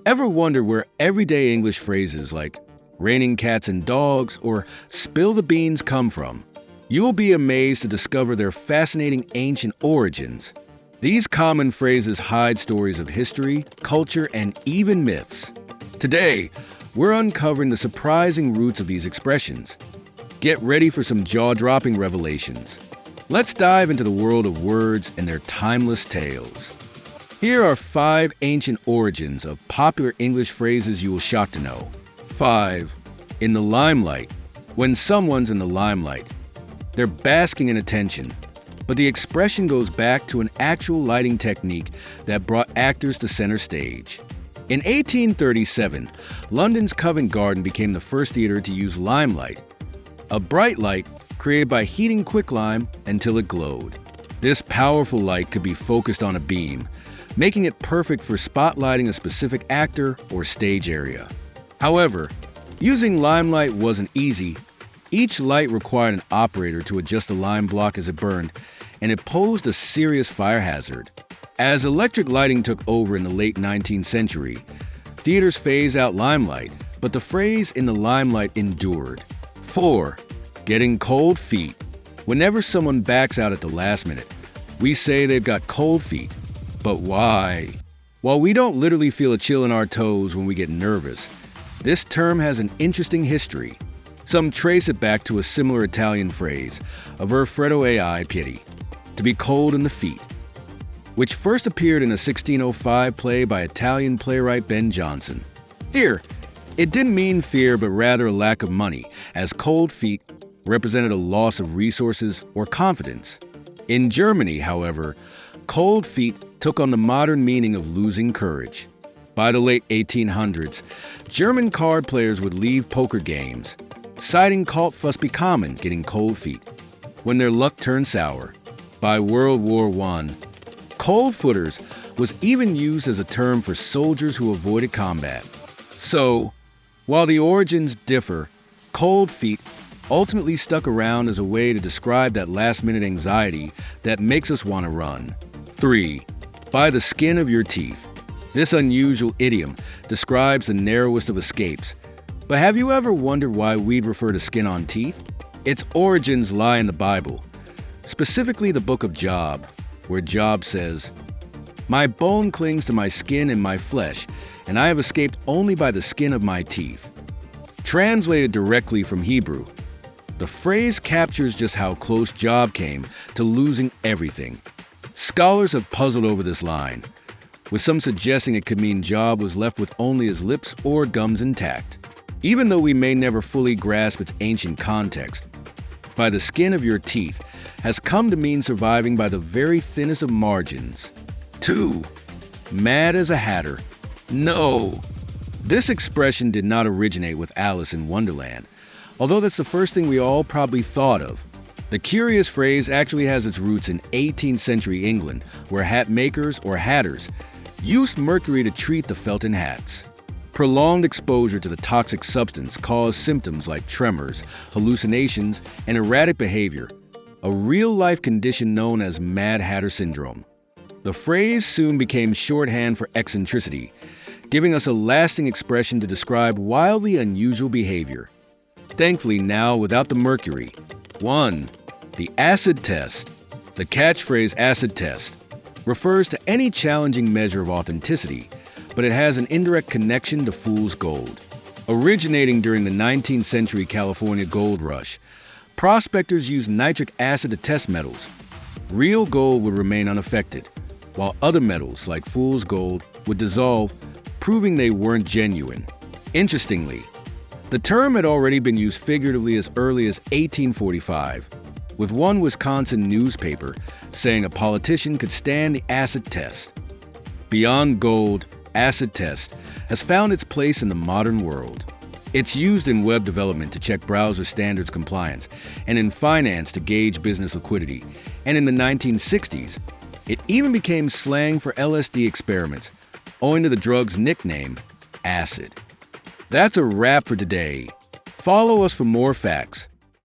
Ever wonder where everyday English phrases like raining cats and dogs or spill the beans come from? You will be amazed to discover their fascinating ancient origins. These common phrases hide stories of history, culture, and even myths. Today, we're uncovering the surprising roots of these expressions. Get ready for some jaw-dropping revelations. Let's dive into the world of words and their timeless tales. Here are 5 ancient origins of popular English phrases you will shock to know. 5. In the limelight. When someone's in the limelight, they're basking in attention. But the expression goes back to an actual lighting technique that brought actors to center stage. In 1837, London's Covent Garden became the first theater to use limelight, a bright light created by heating quicklime until it glowed. This powerful light could be focused on a beam, making it perfect for spotlighting a specific actor or stage area. However, using limelight wasn't easy. Each light required an operator to adjust the lime block as it burned, and it posed a serious fire hazard. As electric lighting took over in the late 19th century, theaters phased out limelight, but the phrase "in the limelight" endured. 4. Getting cold feet. Whenever someone backs out at the last minute, we say they've got cold feet. But why? While we don't literally feel a chill in our toes when we get nervous, this term has an interesting history. Some trace it back to a similar Italian phrase, aver freddo ai piedi, to be cold in the feet, which first appeared in a 1605 play by Italian playwright Ben Jonson. Here, it didn't mean fear but rather a lack of money, as cold feet represented a loss of resources or confidence. In Germany, however, cold feet took on the modern meaning of losing courage. By the late 1800s, German card players would leave poker games, citing "Kalt must be common, getting cold feet," when their luck turned sour. By World War I, cold footers was even used as a term for soldiers who avoided combat. So, while the origins differ, cold feet ultimately stuck around as a way to describe that last-minute anxiety that makes us want to run. 3. By the skin of your teeth. This unusual idiom describes the narrowest of escapes. But have you ever wondered why we'd refer to skin on teeth? Its origins lie in the Bible, specifically the book of Job, where Job says, "My bone clings to my skin and my flesh, and I have escaped only by the skin of my teeth." Translated directly from Hebrew, the phrase captures just how close Job came to losing everything. Scholars have puzzled over this line, with some suggesting it could mean Job was left with only his lips or gums intact. Even though we may never fully grasp its ancient context, "by the skin of your teeth" has come to mean surviving by the very thinnest of margins. 2. Mad as a hatter. No! This expression did not originate with Alice in Wonderland, although that's the first thing we all probably thought of. The curious phrase actually has its roots in 18th century England, where hat makers or hatters used mercury to treat the felt in hats. Prolonged exposure to the toxic substance caused symptoms like tremors, hallucinations, and erratic behavior, a real-life condition known as Mad Hatter Syndrome. The phrase soon became shorthand for eccentricity, giving us a lasting expression to describe wildly unusual behavior. Thankfully now without the mercury. 1. The acid test. The catchphrase "acid test" refers to any challenging measure of authenticity, but it has an indirect connection to fool's gold. Originating during the 19th century California gold rush, prospectors used nitric acid to test metals. Real gold would remain unaffected, while other metals like fool's gold would dissolve, proving they weren't genuine. Interestingly, the term had already been used figuratively as early as 1845, with one Wisconsin newspaper saying a politician could stand the acid test. Beyond gold, acid test has found its place in the modern world. It's used in web development to check browser standards compliance, and in finance to gauge business liquidity. And in the 1960s, it even became slang for LSD experiments, owing to the drug's nickname, acid. That's a wrap for today. Follow us for more facts.